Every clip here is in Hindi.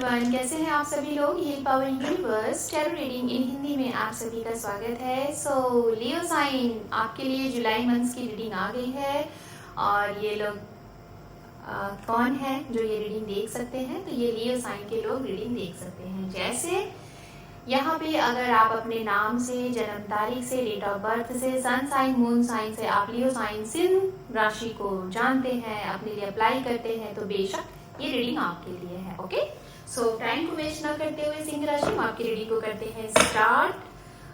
एवरीवन, कैसे हैं आप सभी लोग। ये power universe tarot reading in Hindi में आप सभी का स्वागत है। लियो साइन, आपके लिए जुलाई मंथ की रीडिंग आ गई है। और ये लोग कौन है जो ये रीडिंग देख सकते हैं, तो ये लियो साइन के लोग रीडिंग देख सकते हैं। जैसे यहाँ पे अगर आप अपने नाम से, जन्म तारीख से, डेट ऑफ बर्थ से, सन साइन, मून साइन से आप लियो साइन सिंह राशि को जानते हैं, अपने लिए अप्लाई करते हैं, तो बेशक ये रीडिंग आपके लिए है। ओके, सो टाइम को वेस्ट ना करते हुए सिंह राशि में आपकी रीडिंग को करते हैं स्टार्ट।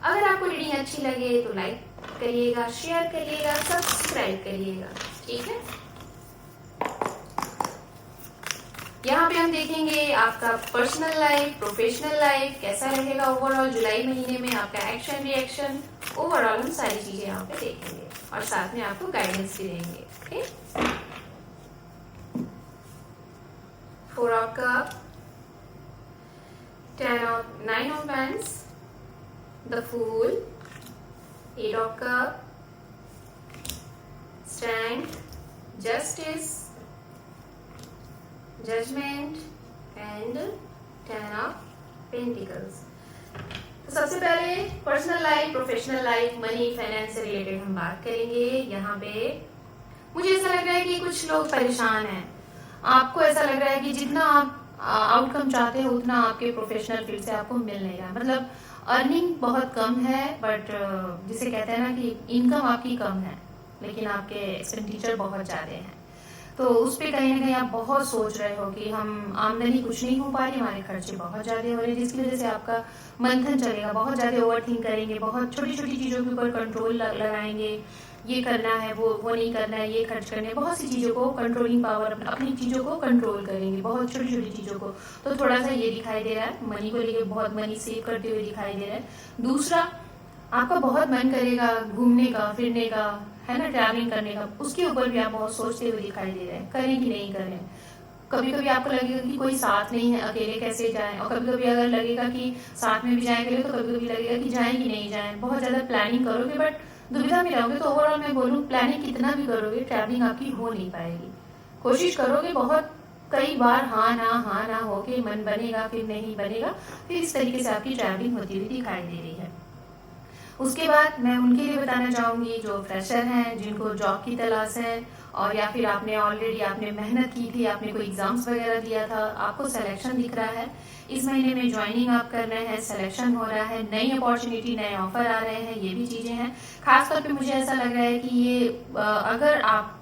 अगर आपको रीडिंग अच्छी लगे तो लाइक करिएगा, शेयर करिएगा, सब्सक्राइब करिएगा, ठीक है। यहाँ पे हम देखेंगे आपका पर्सनल लाइफ, प्रोफेशनल लाइफ कैसा रहेगा ओवरऑल जुलाई महीने में, आपका एक्शन रिएक्शन, ओवरऑल हम सारी चीजें यहाँ पे देखेंगे और साथ में आपको गाइडेंस भी देंगे। Okay, 4 of cup, 9 of wands, the fool, 8 of cup, strength, justice, judgement and 10 of pentacles. तो सबसे पहले personal life, professional life, money, finance से रिलेटेड हम बात करेंगे। यहाँ पे मुझे ऐसा लग रहा है कि कुछ लोग परेशान हैं। आपको ऐसा लग रहा है कि जितना आप आउटकम चाहते हो उतना आपके प्रोफेशनल फील्ड से आपको मिल नहीं रहा। मतलब अर्निंग बहुत कम है, बट जिसे कहते हैं ना कि इनकम आपकी कम है लेकिन आपके एक्सपेंडिचर बहुत ज्यादा है। तो उस पर कहीं ना कहीं आप बहुत सोच रहे हो कि हम आमदनी कुछ नहीं हो पा रही, हमारे खर्चे बहुत ज्यादा हो रहे हैं, जिसकी वजह से आपका मंथन चलेगा, बहुत ज्यादा ओवर थिंक करेंगे, बहुत छोटी छोटी चीजों के ऊपर कंट्रोल लगाएंगे। ये करना है, वो नहीं करना है, ये खर्च करने, बहुत सी चीजों को कंट्रोलिंग पावर, अपनी चीजों को कंट्रोल करेंगे, बहुत छोटी छोटी चीजों को। तो थोड़ा सा ये दिखाई दे रहा है, मनी को लेकर बहुत मनी सेव करते हुए दिखाई दे रहा है। दूसरा, आपका बहुत मन करेगा घूमने का, फिरने का, है ना, ट्रैवलिंग करने का, उसके ऊपर भी आप बहुत सोचते हुए दिखाई दे रहे हैं, करें कि नहीं करें। कभी कभी आपको लगेगा कि कोई साथ नहीं है, अकेले कैसे जाएं, और कभी कभी अगर लगेगा कि साथ में भी जाएंगे तो कभी कभी लगेगा कि जाएं कि नहीं जाएं। बहुत ज्यादा प्लानिंग करोगे बट दुविधा में रहोगे। तो ओवरऑल मैं बोलूँ, प्लानिंग कितना भी करोगे ट्रैवलिंग आपकी हो नहीं पाएगी। कोशिश करोगे बहुत, कई बार हाँ ना हो के मन बनेगा, फिर नहीं बनेगा, फिर इस तरीके से आपकी ट्रैवलिंग होती हुई दिखाई दे रही है। उसके बाद मैं उनके लिए बताना चाहूंगी जो फ्रेशर हैं, जिनको जॉब की तलाश है, और या फिर आपने ऑलरेडी आपने मेहनत की थी, आपने कोई एग्जाम्स वगैरह दिया था, आपको सिलेक्शन दिख रहा है, इस महीने में ज्वाइनिंग आप कर रहे हैं, सिलेक्शन हो रहा है, नई अपॉर्चुनिटी, नए ऑफर आ रहे हैं, ये भी चीजें हैं। खासतौर पे मुझे ऐसा लग रहा है कि ये अगर आप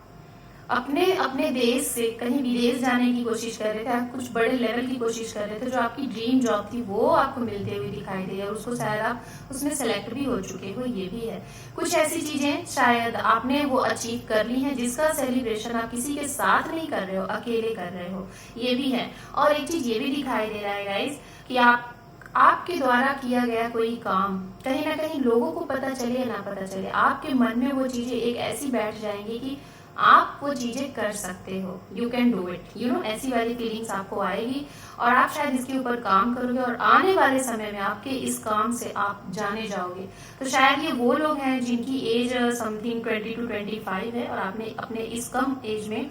अपने अपने देश से कहीं विदेश जाने की कोशिश कर रहे थे, आप कुछ बड़े लेवल की कोशिश कर रहे थे, जो आपकी ड्रीम जॉब थी वो आपको मिलते हुए दिखाई दे, और उसको शायद आप उसमें सेलेक्ट भी हो चुके हो, ये भी है। कुछ ऐसी चीजें शायद आपने वो अचीव कर ली हैं जिसका सेलिब्रेशन आप किसी के साथ नहीं कर रहे हो, अकेले कर रहे हो, ये भी है। और एक चीज ये भी दिखाई दे रहा है गाइस कि आपके द्वारा किया गया कोई काम कहीं ना कहीं लोगों को पता चले या ना पता चले, आपके मन में वो चीजें एक ऐसी बैठ जाएंगी कि आप वो चीजें कर सकते हो, you can do it, you know, ऐसी वाली फीलिंग्स आपको आएगी और आप शायद इसके ऊपर काम करोगे, और आने वाले समय में आपके इस काम से आप जाने जाओगे। तो शायद ये वो लोग हैं जिनकी एज समथिंग 20 to 25 है, और आपने अपने इस कम एज में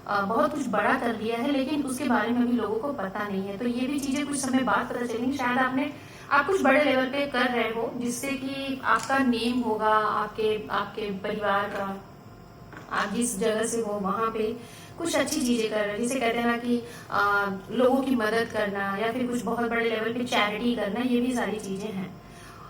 बहुत कुछ बड़ा कर लिया है, लेकिन उसके बारे में भी लोगों को पता नहीं है। तो ये भी चीजें कुछ समय बाद पता चलेंगी। शायद आप कुछ बड़े लेवल पे कर रहे हो जिससे कि आपका नेम होगा, आपके परिवार का, आप जिस जगह से हो वहां पे कुछ अच्छी चीजें कर रहे हैं, जिसे कहते हैं ना कि लोगों की मदद करना या फिर कुछ बहुत बड़े लेवल पे चैरिटी करना, ये भी सारी चीजें हैं।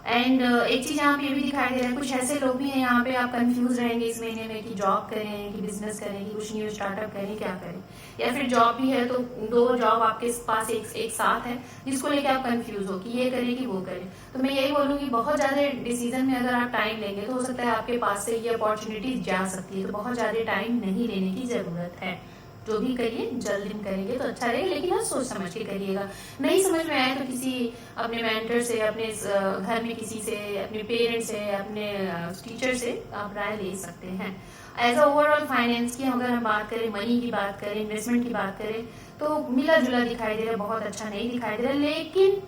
एंड एक चीज यहाँ पे ये भी दिखाई दे रहा है, कुछ ऐसे लोग भी हैं यहाँ पे, आप कंफ्यूज रहेंगे इस महीने में कि जॉब करें कि बिजनेस करें कि कुछ न्यू स्टार्टअप करें, क्या करें। या फिर जॉब भी है तो 2 जॉब आपके पास एक साथ है जिसको लेके आप कंफ्यूज हो कि ये करें कि वो करें। तो मैं यही बोलूंगी, बहुत ज्यादा डिसीजन में अगर आप टाइम लेंगे तो हो सकता है आपके पास से ये अपॉर्चुनिटी जा सकती है। तो बहुत ज्यादा टाइम नहीं लेने की जरूरत है, जो भी करिए जल्दी में करेंगे तो अच्छा रहेगा, लेकिन आप सोच समझ के करिएगा। नहीं समझ में आए तो किसी अपने मेंटर से, अपने घर में किसी से, अपने पेरेंट्स से, अपने टीचर से आप राय ले सकते हैं। एज अ ओवरऑल फाइनेंस की अगर हम बात करें, मनी की बात करें, इन्वेस्टमेंट की बात करें, तो मिला जुला दिखाई दे रहा है, बहुत अच्छा नहीं दिखाई दे रहा है। लेकिन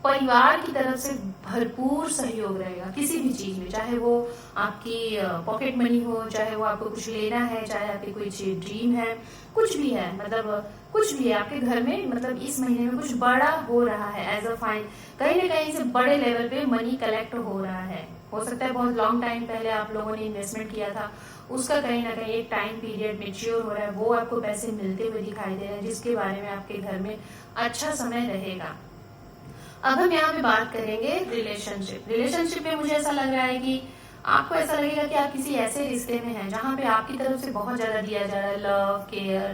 परिवार की तरफ से भरपूर सहयोग रहेगा किसी भी चीज में, चाहे वो आपकी पॉकेट मनी हो, चाहे वो आपको कुछ लेना है, चाहे आपकी कोई ड्रीम है, कुछ भी है, मतलब कुछ भी है आपके घर में, मतलब इस महीने में कुछ बड़ा हो रहा है एज अ फाइन, कहीं ना कहीं से बड़े लेवल पे मनी कलेक्ट हो रहा है। हो सकता है बहुत लॉन्ग टाइम पहले आप लोगों ने इन्वेस्टमेंट किया था, उसका कहीं ना कहीं एक टाइम पीरियड मेच्योर हो रहा है, वो आपको पैसे मिलते हुए दिखाई दे रहे हैं, जिसके बारे में आपके घर में अच्छा समय रहेगा। अब हम यहाँ पे बात करेंगे रिलेशनशिप में मुझे ऐसा लग रहा है कि आपको ऐसा लगेगा कि आप किसी ऐसे रिश्ते में हैं जहाँ पे आपकी तरफ से बहुत ज्यादा दिया जा रहा है, लव केयर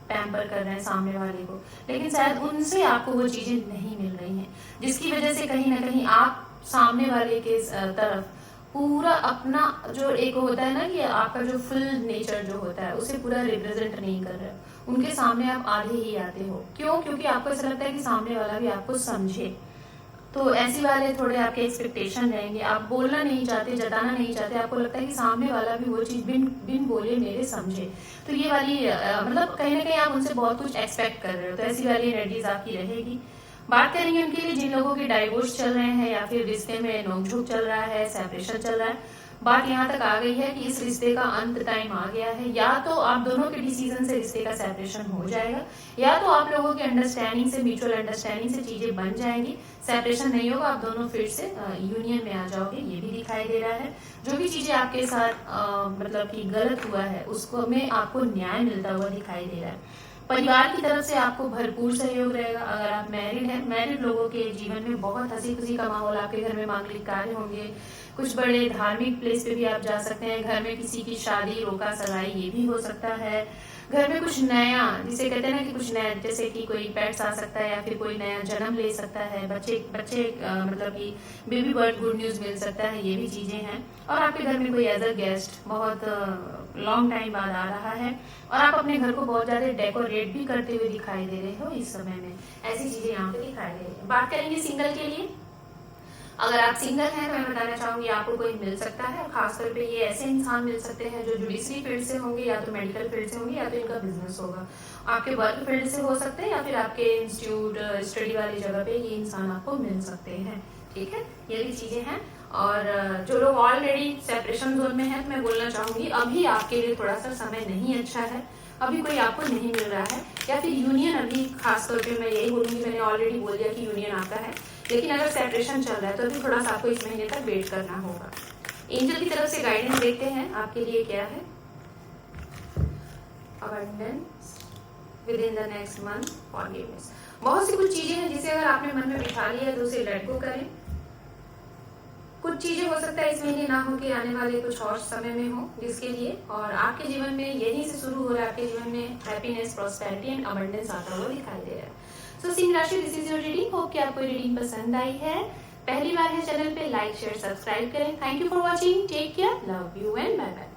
पैम्पर कर रहे हैं सामने वाले को, लेकिन शायद उनसे आपको वो चीजें नहीं मिल रही हैं, जिसकी वजह से कहीं ना कहीं आप सामने वाले के तरफ पूरा अपना जो एक होता है ना कि आपका जो फुल नेचर जो होता है उसे पूरा रिप्रेजेंट नहीं कर रहे हो, उनके सामने आप आधे ही आते हो। क्यों? क्योंकि आपको ऐसा लगता है कि सामने वाला भी आपको समझे, तो ऐसी वाले थोड़े आपके एक्सपेक्टेशन रहेंगे, आप बोलना नहीं चाहते, जताना नहीं चाहते, आपको लगता है कि सामने वाला भी वो चीज बिन बिन बोले मेरे समझे, तो ये वाली मतलब कहीं ना कहीं आप उनसे बहुत कुछ एक्सपेक्ट कर रहे हो, तो ऐसी वाली एनर्जीज आपकी रहेगी। बात करेंगे उनके लिए जिन लोगों के डाइवोर्स चल रहे हैं या फिर रिश्ते में नोकझोंक चल रहा है, सेपरेशन चल रहा है। बात यहाँ तक आ गई है कि इस रिश्ते का अंत टाइम आ गया है, या तो आप दोनों के डिसीजन से रिश्ते का सेपरेशन हो जाएगा, या तो आप लोगों के अंडरस्टैंडिंग से, म्यूचुअल अंडरस्टैंडिंग से चीजें बन जाएंगी, सेपरेशन नहीं होगा, आप दोनों फिर से यूनियन में आ जाओगे, ये भी दिखाई दे रहा है। जो भी चीजें आपके साथ मतलब कि गलत हुआ है उसको में आपको न्याय मिलता हुआ दिखाई दे रहा है। परिवार की तरफ से आपको भरपूर सहयोग रहेगा। अगर आप मैरिड हैं, मैरिड लोगों के जीवन में बहुत हंसी खुशी का माहौल, आपके घर में मांगलिक कार्य होंगे, कुछ बड़े धार्मिक प्लेस पे भी आप जा सकते हैं, घर में किसी की शादी, रोका सगाई, ये भी हो सकता है। घर में कुछ नया, जिसे कहते हैं ना कि कुछ नया, जैसे कि कोई पेट्स आ सकता है या फिर कोई नया जन्म ले सकता है, बच्चे बच्चे मतलब कि बेबी बर्थ, गुड न्यूज मिल सकता है, ये भी चीजें हैं। और आपके घर में कोई एज अ गेस्ट बहुत लॉन्ग टाइम बाद आ रहा है, और आप अपने घर को बहुत ज्यादा डेकोरेट भी करते हुए दिखाई दे रहे हो इस समय में, ऐसी चीजें यहाँ पे दिखाई दे रही है। बात करेंगे सिंगल के लिए। अगर आप सिंगल हैं तो मैं बताना चाहूंगी आपको कोई मिल सकता है, खासतौर पे ये ऐसे इंसान मिल सकते हैं जो जुडिशरी फील्ड से होंगे, या तो मेडिकल फील्ड से होंगे, या तो इनका बिजनेस होगा, आपके वर्क फील्ड से हो सकते हैं, या फिर आपके इंस्टीट्यूट स्टडी वाली जगह पे ये इंसान आपको मिल सकते हैं। ठीक है, ये भी चीजें हैं। और जो लोग ऑलरेडी सेपरेशन जोन में है, तो मैं बोलना चाहूंगी अभी आपके लिए थोड़ा सा समय नहीं अच्छा है, अभी कोई आपको नहीं मिल रहा है, या फिर यूनियन अभी खासतौर पे मैं यही बोलूंगी, मैंने ऑलरेडी बोल दिया कि यूनियन आता है, लेकिन अगर सेपरेशन चल रहा है तो अभी थोड़ा सा आपको इस महीने तक वेट करना होगा। एंजल की तरफ से गाइडेंस देखते हैं आपके लिए क्या है। Abundance with in the next month, forgiveness. बहुत सी कुछ चीजें हैं जिसे अगर आपने मन में बिठा लिया तो उसे लेट गो करें। कुछ चीजें हो सकता है इस महीने ना हो के आने वाले कुछ और समय में हो, जिसके लिए और आपके जीवन में यहीं से शुरू हो रहा है, आपके जीवन में हैप्पीनेस, प्रॉस्पेरिटी एंड अबंडेंस आता हुआ दिखाई दे रहा है। सो सिंह राशि, this is your reading. Hope कि आपको रीडिंग पसंद आई है। पहली बार है चैनल पे, लाइक शेयर सब्सक्राइब करें। Thank you for watching, take care, love you and bye bye.